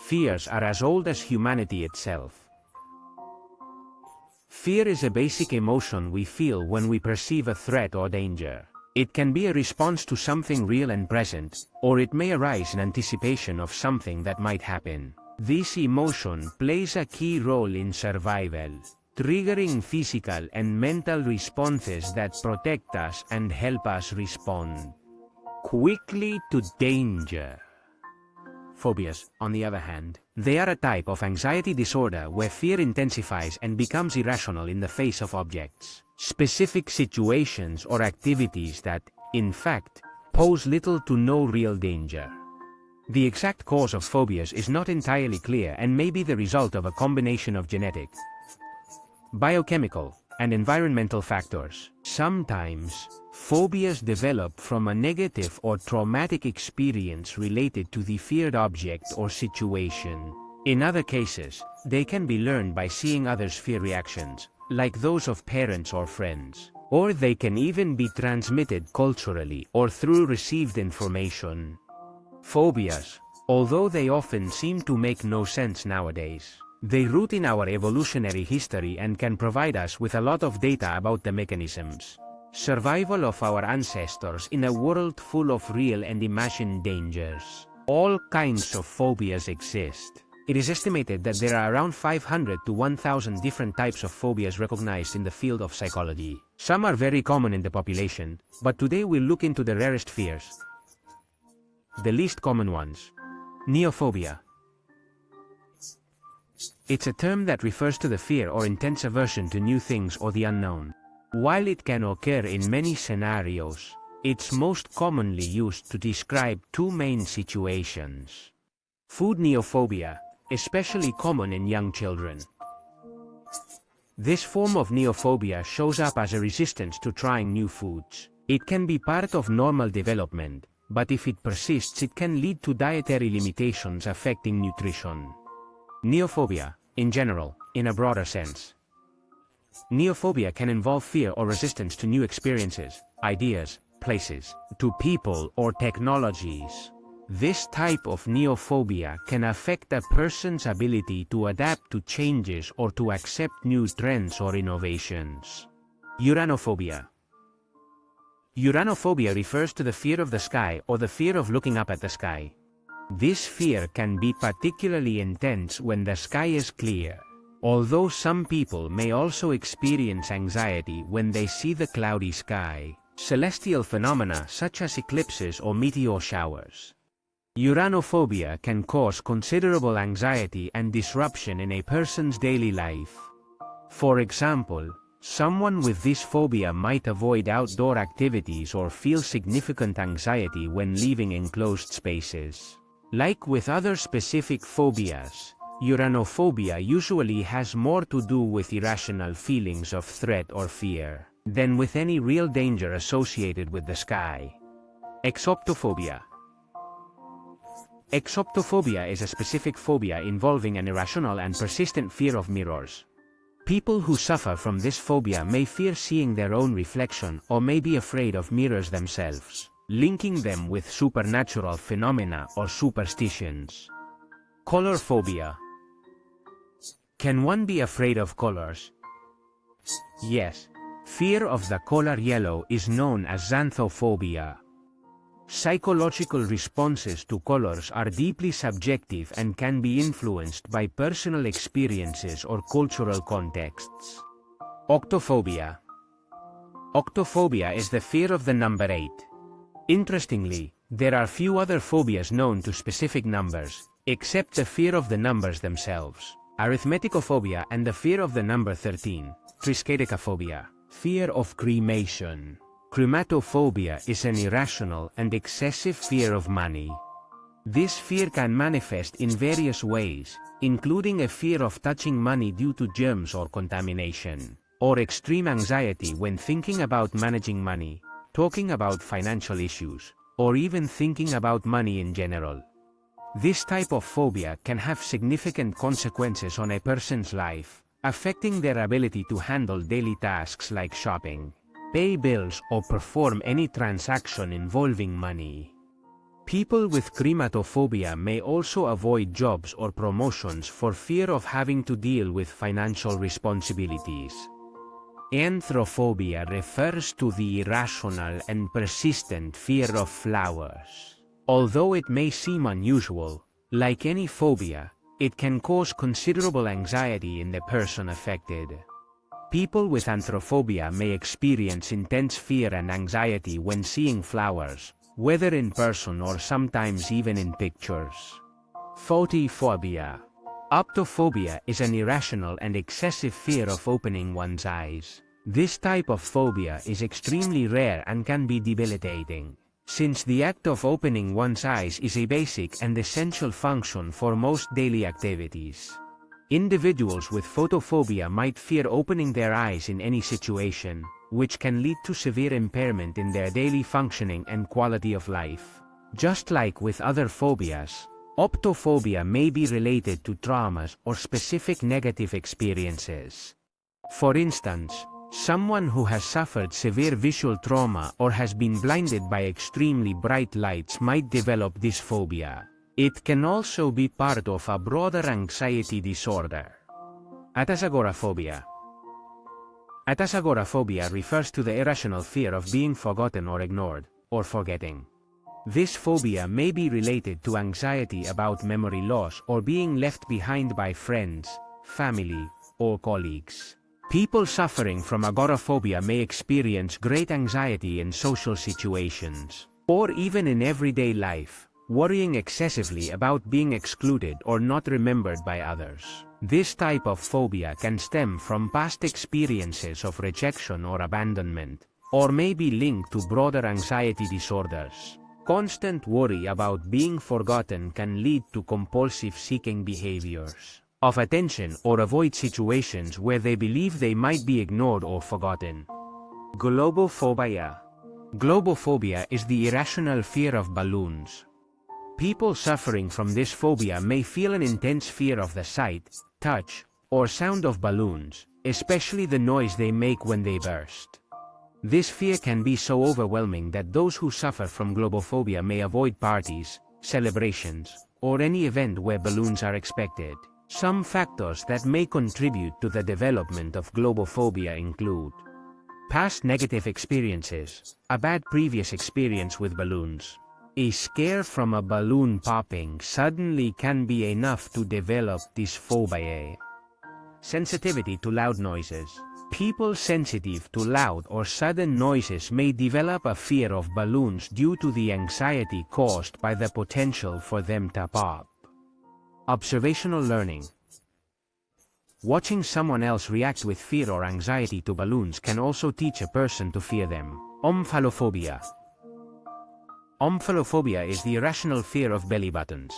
Fears are as old as humanity itself. Fear is a basic emotion we feel when we perceive a threat or danger. It can be a response to something real and present, or it may arise in anticipation of something that might happen. This emotion plays a key role in survival, triggering physical and mental responses that protect us and help us respond quickly to danger. Phobias, on the other hand, they are a type of anxiety disorder where fear intensifies and becomes irrational in the face of objects, specific situations or activities that, in fact, pose little to no real danger. The exact cause of phobias is not entirely clear and may be the result of a combination of genetic, biochemical, and environmental factors. Sometimes, phobias develop from a negative or traumatic experience related to the feared object or situation. In other cases, they can be learned by seeing others' fear reactions, like those of parents or friends. Or they can even be transmitted culturally or through received information. Phobias, although they often seem to make no sense nowadays, they root in our evolutionary history and can provide us with a lot of data about the mechanisms. Survival of our ancestors in a world full of real and imagined dangers. All kinds of phobias exist. It is estimated that there are around 500 to 1,000 different types of phobias recognized in the field of psychology. Some are very common in the population, but today we'll look into the rarest fears. The least common ones. Neophobia. It's a term that refers to the fear or intense aversion to new things or the unknown. While it can occur in many scenarios, it's most commonly used to describe two main situations. Food neophobia, especially common in young children. This form of neophobia shows up as a resistance to trying new foods. It can be part of normal development, but if it persists, it can lead to dietary limitations affecting nutrition. Neophobia, in general, in a broader sense. Neophobia can involve fear or resistance to new experiences, ideas, places, to people or technologies. This type of neophobia can affect a person's ability to adapt to changes or to accept new trends or innovations. Uranophobia. Uranophobia refers to the fear of the sky or the fear of looking up at the sky. This fear can be particularly intense when the sky is clear, although some people may also experience anxiety when they see the cloudy sky, celestial phenomena such as eclipses or meteor showers. Uranophobia can cause considerable anxiety and disruption in a person's daily life. For example, someone with this phobia might avoid outdoor activities or feel significant anxiety when leaving enclosed spaces. Like with other specific phobias, uranophobia usually has more to do with irrational feelings of threat or fear than with any real danger associated with the sky. Exoptophobia. Exoptophobia is a specific phobia involving an irrational and persistent fear of mirrors. People who suffer from this phobia may fear seeing their own reflection or may be afraid of mirrors themselves, linking them with supernatural phenomena or superstitions. Color phobia. Can one be afraid of colors? Yes. Fear of the color yellow is known as xanthophobia. Psychological responses to colors are deeply subjective and can be influenced by personal experiences or cultural contexts. Octophobia. Octophobia is the fear of the number 8. Interestingly, there are few other phobias known to specific numbers, except the fear of the numbers themselves. Arithmeticophobia and the fear of the number 13. Triskaidekaphobia. Fear of cremation. Crematophobia is an irrational and excessive fear of money. This fear can manifest in various ways, including a fear of touching money due to germs or contamination, or extreme anxiety when thinking about managing money, talking about financial issues, or even thinking about money in general. This type of phobia can have significant consequences on a person's life, affecting their ability to handle daily tasks like shopping, pay bills, or perform any transaction involving money. People with chromatophobia may also avoid jobs or promotions for fear of having to deal with financial responsibilities. Anthrophobia refers to the irrational and persistent fear of flowers. Although it may seem unusual, like any phobia, it can cause considerable anxiety in the person affected. People with anthrophobia may experience intense fear and anxiety when seeing flowers, whether in person or sometimes even in pictures. Photophobia. Optophobia is an irrational and excessive fear of opening one's eyes. This type of phobia is extremely rare and can be debilitating, since the act of opening one's eyes is a basic and essential function for most daily activities. Individuals with photophobia might fear opening their eyes in any situation, which can lead to severe impairment in their daily functioning and quality of life. Just like with other phobias, optophobia may be related to traumas or specific negative experiences. For instance, someone who has suffered severe visual trauma or has been blinded by extremely bright lights might develop this phobia. It can also be part of a broader anxiety disorder. Agoraphobia. Agoraphobia refers to the irrational fear of being forgotten or ignored, or forgetting. This phobia may be related to anxiety about memory loss or being left behind by friends, family, or colleagues. People suffering from agoraphobia may experience great anxiety in social situations, or even in everyday life, worrying excessively about being excluded or not remembered by others. This type of phobia can stem from past experiences of rejection or abandonment, or may be linked to broader anxiety disorders. Constant worry about being forgotten can lead to compulsive seeking behaviors of attention or avoid situations where they believe they might be ignored or forgotten. Globophobia. Globophobia is the irrational fear of balloons. People suffering from this phobia may feel an intense fear of the sight, touch, or sound of balloons, especially the noise they make when they burst. This fear can be so overwhelming that those who suffer from globophobia may avoid parties, celebrations, or any event where balloons are expected. Some factors that may contribute to the development of globophobia include past negative experiences, a bad previous experience with balloons. A scare from a balloon popping suddenly can be enough to develop this phobia. Sensitivity to loud noises. People sensitive to loud or sudden noises may develop a fear of balloons due to the anxiety caused by the potential for them to pop. Observational learning. Watching someone else react with fear or anxiety to balloons can also teach a person to fear them. Omphalophobia. Omphalophobia is the irrational fear of belly buttons.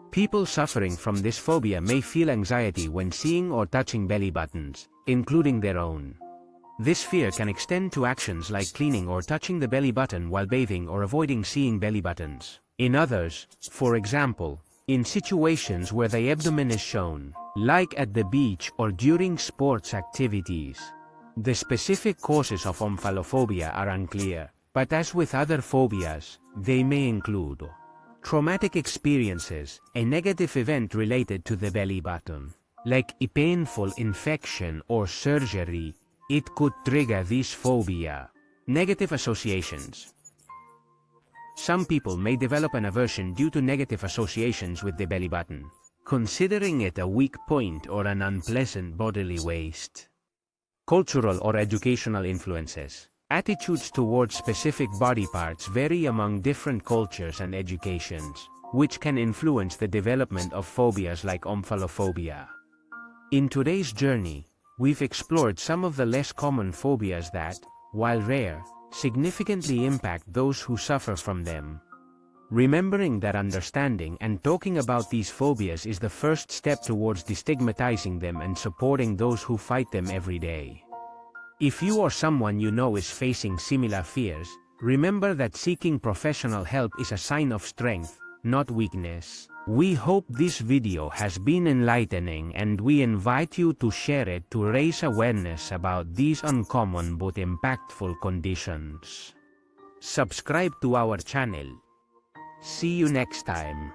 People suffering from this phobia may feel anxiety when seeing or touching belly buttons, including their own. This fear can extend to actions like cleaning or touching the belly button while bathing or avoiding seeing belly buttons. In others, for example, in situations where the abdomen is shown, like at the beach or during sports activities. The specific causes of omphalophobia are unclear, but as with other phobias, they may include traumatic experiences, a negative event related to the belly button, like a painful infection or surgery. It could trigger this phobia. Negative associations. Some people may develop an aversion due to negative associations with the belly button, considering it a weak point or an unpleasant bodily waste. Cultural or educational influences. Attitudes towards specific body parts vary among different cultures and educations, which can influence the development of phobias like omphalophobia. In today's journey, we've explored some of the less common phobias that, while rare, significantly impact those who suffer from them. Remembering that understanding and talking about these phobias is the first step towards destigmatizing them and supporting those who fight them every day. If you or someone you know is facing similar fears, remember that seeking professional help is a sign of strength, not weakness. We hope this video has been enlightening, and we invite you to share it to raise awareness about these uncommon but impactful conditions. Subscribe to our channel. See you next time.